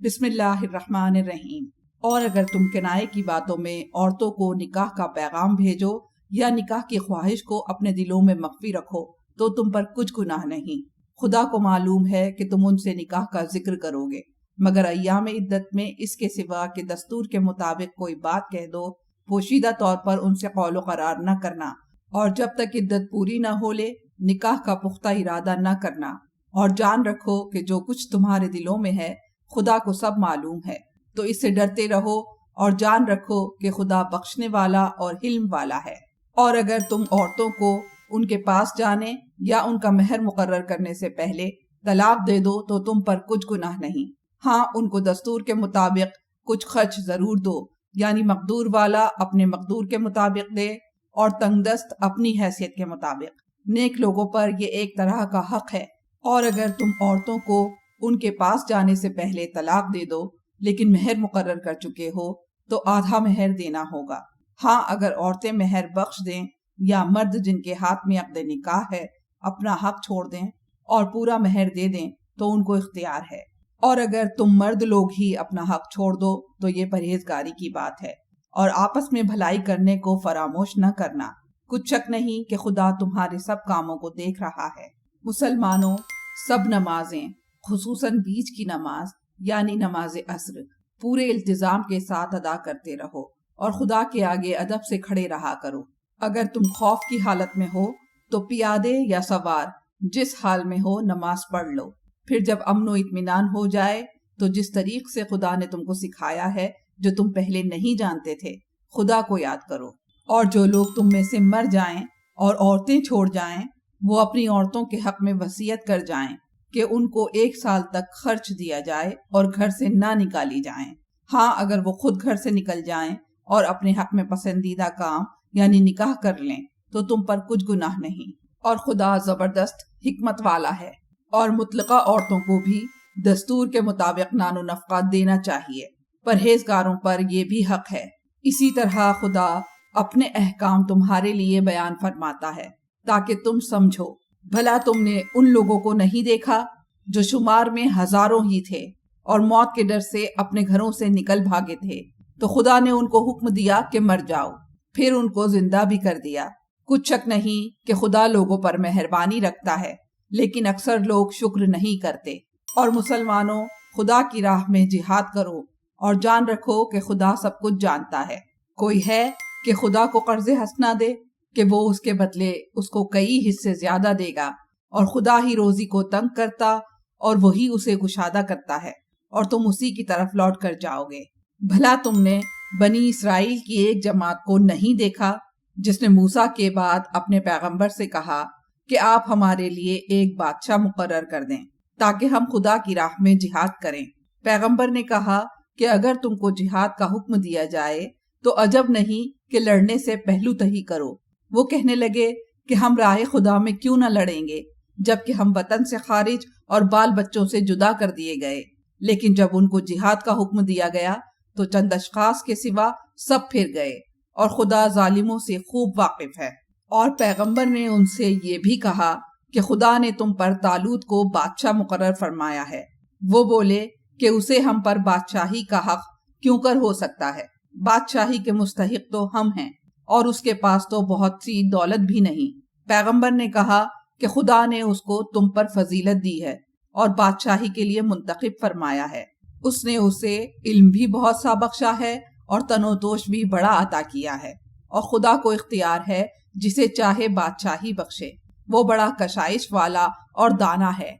بسم اللہ الرحمن الرحیم۔ اور اگر تم کنائے کی باتوں میں عورتوں کو نکاح کا پیغام بھیجو یا نکاح کی خواہش کو اپنے دلوں میں مخفی رکھو تو تم پر کچھ گناہ نہیں۔ خدا کو معلوم ہے کہ تم ان سے نکاح کا ذکر کرو گے، مگر ایام عدت میں اس کے سوا کہ دستور کے مطابق کوئی بات کہہ دو، پوشیدہ طور پر ان سے قول و قرار نہ کرنا، اور جب تک عدت پوری نہ ہو لے نکاح کا پختہ ارادہ نہ کرنا۔ اور جان رکھو کہ جو کچھ تمہارے دلوں میں ہے خدا کو سب معلوم ہے، تو اس سے ڈرتے رہو اور جان رکھو کہ خدا بخشنے والا اور حلم والا ہے۔ اور اگر تم عورتوں کو ان کے پاس جانے یا ان کا مہر مقرر کرنے سے پہلے طلاق دے دو تو تم پر کچھ گناہ نہیں۔ ہاں، ان کو دستور کے مطابق کچھ خرچ ضرور دو، یعنی مقدور والا اپنے مقدور کے مطابق دے اور تنگ دست اپنی حیثیت کے مطابق۔ نیک لوگوں پر یہ ایک طرح کا حق ہے۔ اور اگر تم عورتوں کو ان کے پاس جانے سے پہلے طلاق دے دو لیکن مہر مقرر کر چکے ہو تو آدھا مہر دینا ہوگا۔ ہاں، اگر عورتیں مہر بخش دیں یا مرد جن کے ہاتھ میں عقد نکاح ہے اپنا حق چھوڑ دیں اور پورا مہر دے دیں تو ان کو اختیار ہے۔ اور اگر تم مرد لوگ ہی اپنا حق چھوڑ دو تو یہ پرہیزگاری کی بات ہے، اور آپس میں بھلائی کرنے کو فراموش نہ کرنا۔ کچھ شک نہیں کہ خدا تمہارے سب کاموں کو دیکھ رہا ہے۔ مسلمانوں، سب نمازیں خصوصاً بیچ کی نماز یعنی نماز عصر پورے التزام کے ساتھ ادا کرتے رہو اور خدا کے آگے ادب سے کھڑے رہا کرو۔ اگر تم خوف کی حالت میں ہو تو پیادے یا سوار جس حال میں ہو نماز پڑھ لو، پھر جب امن و اطمینان ہو جائے تو جس طریق سے خدا نے تم کو سکھایا ہے جو تم پہلے نہیں جانتے تھے خدا کو یاد کرو۔ اور جو لوگ تم میں سے مر جائیں اور عورتیں چھوڑ جائیں وہ اپنی عورتوں کے حق میں وصیت کر جائیں کہ ان کو 1 سال تک خرچ دیا جائے اور گھر سے نہ نکالی جائیں۔ ہاں، اگر وہ خود گھر سے نکل جائیں اور اپنے حق میں پسندیدہ کام یعنی نکاح کر لیں تو تم پر کچھ گناہ نہیں، اور خدا زبردست حکمت والا ہے۔ اور مطلقہ عورتوں کو بھی دستور کے مطابق نان و نفقہ دینا چاہیے، پرہیزگاروں پر یہ بھی حق ہے۔ اسی طرح خدا اپنے احکام تمہارے لیے بیان فرماتا ہے تاکہ تم سمجھو۔ بھلا تم نے ان لوگوں کو نہیں دیکھا جو شمار میں ہزاروں ہی تھے اور موت کے ڈر سے اپنے گھروں سے نکل بھاگے تھے، تو خدا نے ان کو حکم دیا کہ مر جاؤ، پھر ان کو زندہ بھی کر دیا۔ کچھ شک نہیں کہ خدا لوگوں پر مہربانی رکھتا ہے، لیکن اکثر لوگ شکر نہیں کرتے۔ اور مسلمانوں، خدا کی راہ میں جہاد کرو اور جان رکھو کہ خدا سب کچھ جانتا ہے۔ کوئی ہے کہ خدا کو قرض حسنہ دے کہ وہ اس کے بدلے اس کو کئی حصے زیادہ دے گا، اور خدا ہی روزی کو تنگ کرتا اور وہی اسے گشادہ کرتا ہے، اور تم اسی کی طرف لوٹ کر جاؤ گے۔ بھلا تم نے بنی اسرائیل کی ایک جماعت کو نہیں دیکھا جس نے موسیٰ کے بعد اپنے پیغمبر سے کہا کہ آپ ہمارے لیے ایک بادشاہ مقرر کر دیں تاکہ ہم خدا کی راہ میں جہاد کریں۔ پیغمبر نے کہا کہ اگر تم کو جہاد کا حکم دیا جائے تو عجب نہیں کہ لڑنے سے پہلو تہی کرو۔ وہ کہنے لگے کہ ہم راہ خدا میں کیوں نہ لڑیں گے جبکہ ہم وطن سے خارج اور بال بچوں سے جدا کر دیے گئے۔ لیکن جب ان کو جہاد کا حکم دیا گیا تو چند اشخاص کے سوا سب پھر گئے، اور خدا ظالموں سے خوب واقف ہے۔ اور پیغمبر نے ان سے یہ بھی کہا کہ خدا نے تم پر طالوت کو بادشاہ مقرر فرمایا ہے۔ وہ بولے کہ اسے ہم پر بادشاہی کا حق کیوں کر ہو سکتا ہے؟ بادشاہی کے مستحق تو ہم ہیں، اور اس کے پاس تو بہت سی دولت بھی نہیں۔ پیغمبر نے کہا کہ خدا نے اس کو تم پر فضیلت دی ہے اور بادشاہی کے لیے منتخب فرمایا ہے۔ اس نے اسے علم بھی بہت سا بخشا ہے اور تن و توش بھی بڑا عطا کیا ہے، اور خدا کو اختیار ہے جسے چاہے بادشاہی بخشے۔ وہ بڑا کشائش والا اور دانا ہے۔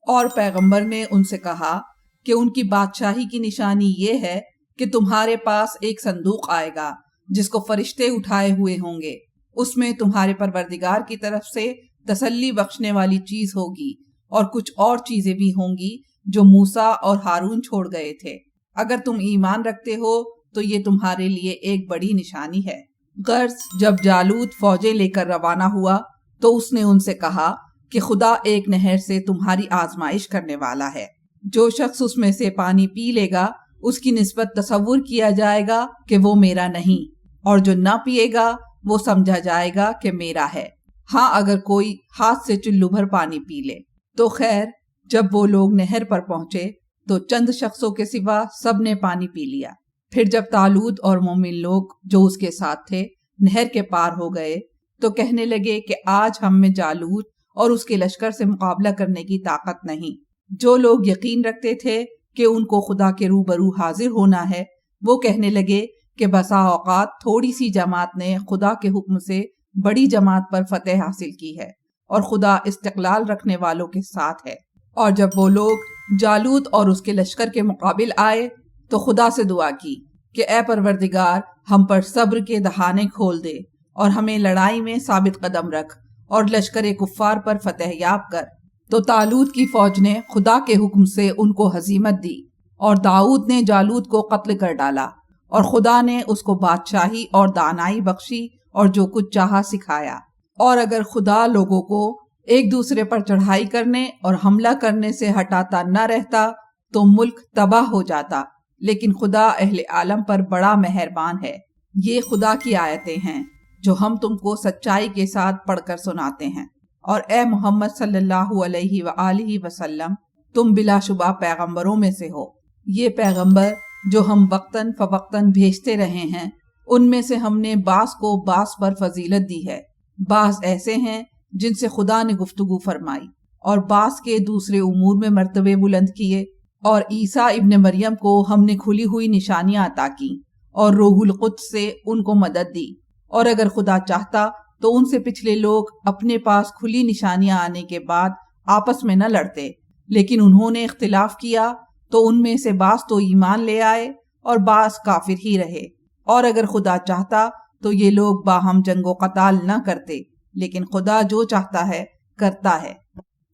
اور پیغمبر نے ان سے کہا کہ ان کی بادشاہی کی نشانی یہ ہے کہ تمہارے پاس ایک صندوق آئے گا جس کو فرشتے اٹھائے ہوئے ہوں گے۔ اس میں تمہارے پروردگار کی طرف سے تسلی بخشنے والی چیز ہوگی، اور کچھ اور چیزیں بھی ہوں گی جو موسیٰ اور ہارون چھوڑ گئے تھے۔ اگر تم ایمان رکھتے ہو تو یہ تمہارے لیے ایک بڑی نشانی ہے۔ غرض جب جالوت فوجیں لے کر روانہ ہوا تو اس نے ان سے کہا کہ خدا ایک نہر سے تمہاری آزمائش کرنے والا ہے۔ جو شخص اس میں سے پانی پی لے گا اس کی نسبت تصور کیا جائے گا کہ وہ میرا نہیں، اور جو نہ پیے گا وہ سمجھا جائے گا کہ میرا ہے۔ ہاں، اگر کوئی ہاتھ سے چلو بھر پانی پی لے تو خیر۔ جب وہ لوگ نہر پر پہنچے تو چند شخصوں کے سوا سب نے پانی پی لیا۔ پھر جب طالوت اور مومن لوگ جو اس کے ساتھ تھے نہر کے پار ہو گئے تو کہنے لگے کہ آج ہم میں جالوت اور اس کے لشکر سے مقابلہ کرنے کی طاقت نہیں۔ جو لوگ یقین رکھتے تھے کہ ان کو خدا کے روبرو حاضر ہونا ہے، وہ کہنے لگے کہ بسا اوقات تھوڑی سی جماعت نے خدا کے حکم سے بڑی جماعت پر فتح حاصل کی ہے، اور خدا استقلال رکھنے والوں کے ساتھ ہے۔ اور جب وہ لوگ جالوت اور اس کے لشکر کے مقابل آئے تو خدا سے دعا کی کہ اے پروردگار، ہم پر صبر کے دہانے کھول دے اور ہمیں لڑائی میں ثابت قدم رکھ اور لشکر کفار پر فتح یاب کر۔ تو طالوت کی فوج نے خدا کے حکم سے ان کو ہزیمت دی، اور داؤد نے جالوت کو قتل کر ڈالا، اور خدا نے اس کو بادشاہی اور دانائی بخشی اور جو کچھ چاہا سکھایا۔ اور اگر خدا لوگوں کو ایک دوسرے پر چڑھائی کرنے اور حملہ کرنے سے ہٹاتا نہ رہتا تو ملک تباہ ہو جاتا، لیکن خدا اہل عالم پر بڑا مہربان ہے۔ یہ خدا کی آیتیں ہیں جو ہم تم کو سچائی کے ساتھ پڑھ کر سناتے ہیں۔ اور اے محمد صلی اللہ علیہ وآلہ وسلم، تم بلا شبہ پیغمبروں میں سے ہو۔ یہ پیغمبر جو ہم وقتاً فوقتاً بھیجتے رہے ہیں، ان میں سے ہم نے بعض کو بعض پر فضیلت دی ہے۔ بعض ایسے ہیں جن سے خدا نے گفتگو فرمائی، اور بعض کے دوسرے امور میں مرتبے بلند کیے، اور عیسیٰ ابن مریم کو ہم نے کھلی ہوئی نشانیاں عطا کی اور روح القدس سے ان کو مدد دی۔ اور اگر خدا چاہتا تو ان سے پچھلے لوگ اپنے پاس کھلی نشانیاں آنے کے بعد آپس میں نہ لڑتے، لیکن انہوں نے اختلاف کیا تو ان میں سے بعض تو ایمان لے آئے اور بعض کافر ہی رہے۔ اور اگر خدا چاہتا تو یہ لوگ باہم جنگ و قتال نہ کرتے، لیکن خدا جو چاہتا ہے کرتا ہے۔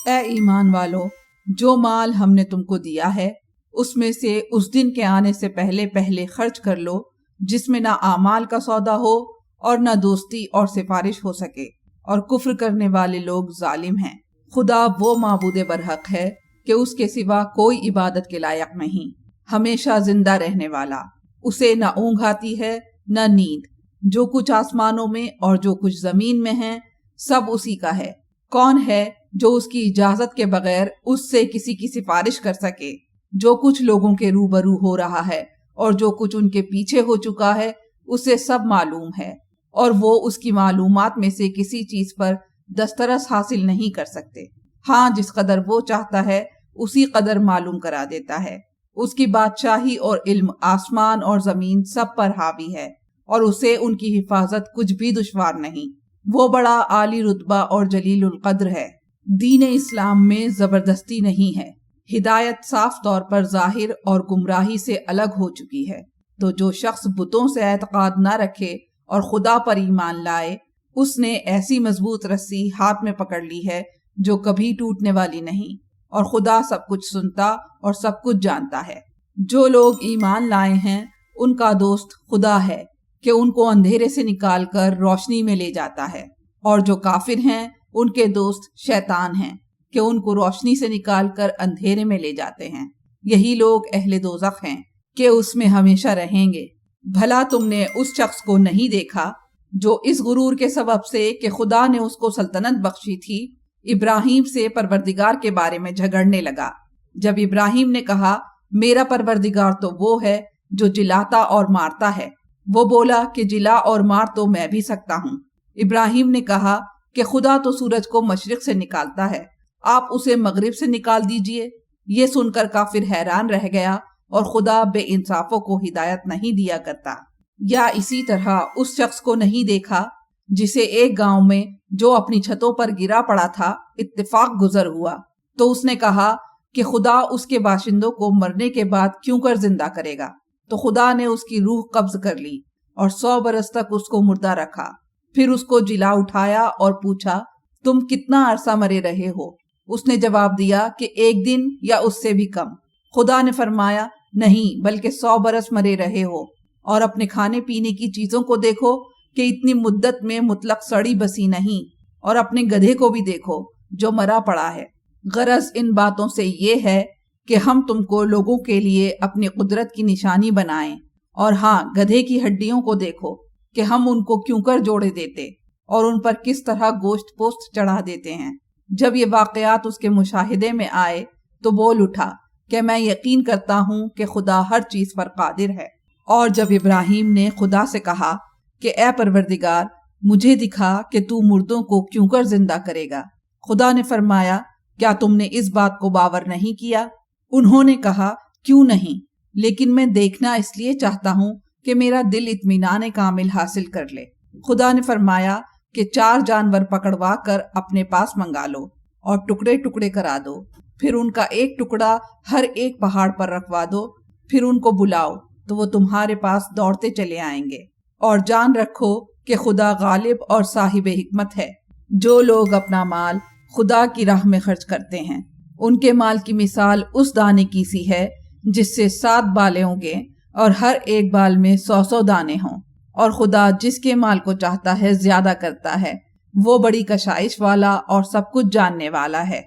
اے ایمان والو، جو مال ہم نے تم کو دیا ہے اس میں سے اس دن کے آنے سے پہلے خرچ کر لو جس میں نہ اعمال کا سودا ہو اور نہ دوستی اور سفارش ہو سکے، اور کفر کرنے والے لوگ ظالم ہیں۔ خدا وہ معبود برحق ہے کہ اس کے سوا کوئی عبادت کے لائق نہیں، ہمیشہ زندہ رہنے والا، اسے نہ اونگ آتی ہے نہ نیند۔ جو کچھ آسمانوں میں اور جو کچھ زمین میں ہے سب اسی کا ہے۔ کون ہے جو اس کی اجازت کے بغیر اس سے کسی کی سفارش کر سکے؟ جو کچھ لوگوں کے روبرو ہو رہا ہے اور جو کچھ ان کے پیچھے ہو چکا ہے اسے سب معلوم ہے، اور وہ اس کی معلومات میں سے کسی چیز پر دسترس حاصل نہیں کر سکتے۔ ہاں، جس قدر وہ چاہتا ہے اسی قدر معلوم کرا دیتا ہے۔ اس کی بادشاہی اور علم آسمان اور زمین سب پر حاوی ہے، اور اسے ان کی حفاظت کچھ بھی دشوار نہیں۔ وہ بڑا عالی رتبہ اور جلیل القدر ہے۔ دین اسلام میں زبردستی نہیں ہے، ہدایت صاف طور پر ظاہر اور گمراہی سے الگ ہو چکی ہے۔ تو جو شخص بتوں سے اعتقاد نہ رکھے اور خدا پر ایمان لائے، اس نے ایسی مضبوط رسی ہاتھ میں پکڑ لی ہے جو کبھی ٹوٹنے والی نہیں، اور خدا سب کچھ سنتا اور سب کچھ جانتا ہے۔ جو لوگ ایمان لائے ہیں ان کا دوست خدا ہے کہ ان کو اندھیرے سے نکال کر روشنی میں لے جاتا ہے، اور جو کافر ہیں ان کے دوست شیطان ہیں کہ ان کو روشنی سے نکال کر اندھیرے میں لے جاتے ہیں۔ یہی لوگ اہل دوزخ ہیں کہ اس میں ہمیشہ رہیں گے۔ بھلا تم نے اس شخص کو نہیں دیکھا جو اس غرور کے سبب سے کہ خدا نے اس کو سلطنت بخشی تھی ابراہیم سے پروردگار کے بارے میں جھگڑنے لگا؟ جب ابراہیم نے کہا میرا پروردگار تو وہ ہے جو جلاتا اور مارتا ہے، وہ بولا کہ جلا اور مار تو میں بھی سکتا ہوں۔ ابراہیم نے کہا کہ خدا تو سورج کو مشرق سے نکالتا ہے، آپ اسے مغرب سے نکال دیجئے۔ یہ سن کر کافر حیران رہ گیا، اور خدا بے انصافوں کو ہدایت نہیں دیا کرتا۔ یا اسی طرح اس شخص کو نہیں دیکھا جسے ایک گاؤں میں جو اپنی چھتوں پر گرا پڑا تھا اتفاق گزر ہوا، تو اس نے کہا کہ خدا اس کے باشندوں کو مرنے کے بعد کیوں کر زندہ کرے گا؟ تو خدا نے اس کی روح قبض کر لی اور 100 برس تک اس کو مردہ رکھا۔ پھر اس کو جلا اٹھایا اور پوچھا تم کتنا عرصہ مرے رہے ہو؟ اس نے جواب دیا کہ 1 دن یا اس سے بھی کم۔ خدا نے فرمایا نہیں، بلکہ 100 برس مرے رہے ہو، اور اپنے کھانے پینے کی چیزوں کو دیکھو کہ اتنی مدت میں مطلق سڑی بسی نہیں، اور اپنے گدھے کو بھی دیکھو جو مرا پڑا ہے۔ غرض ان باتوں سے یہ ہے کہ ہم تم کو لوگوں کے لیے اپنی قدرت کی نشانی بنائیں، اور ہاں، گدھے کی ہڈیوں کو دیکھو کہ ہم ان کو کیوں کر جوڑے دیتے اور ان پر کس طرح گوشت پوست چڑھا دیتے ہیں۔ جب یہ واقعات اس کے مشاہدے میں آئے تو بول اٹھا کہ میں یقین کرتا ہوں کہ خدا ہر چیز پر قادر ہے۔ اور جب ابراہیم نے خدا سے کہا کہ اے پروردگار مجھے دکھا کہ تو مردوں کو کیوں کر زندہ کرے گا، خدا نے فرمایا کیا تم نے اس بات کو باور نہیں کیا؟ انہوں نے کہا کیوں نہیں، لیکن میں دیکھنا اس لیے چاہتا ہوں کہ میرا دل اطمینان کامل حاصل کر لے۔ خدا نے فرمایا کہ 4 جانور پکڑوا کر اپنے پاس منگا لو اور ٹکڑے ٹکڑے کرا دو، پھر ان کا ایک ٹکڑا ہر ایک پہاڑ پر رکھوا دو، پھر ان کو بلاؤ تو وہ تمہارے پاس دوڑتے چلے آئیں گے۔ اور جان رکھو کہ خدا غالب اور صاحب حکمت ہے۔ جو لوگ اپنا مال خدا کی راہ میں خرچ کرتے ہیں ان کے مال کی مثال اس دانے کی سی ہے جس سے 7 بالیں اگیں اور ہر ایک بال میں 100 دانے ہوں، اور خدا جس کے مال کو چاہتا ہے زیادہ کرتا ہے، وہ بڑی کشائش والا اور سب کچھ جاننے والا ہے۔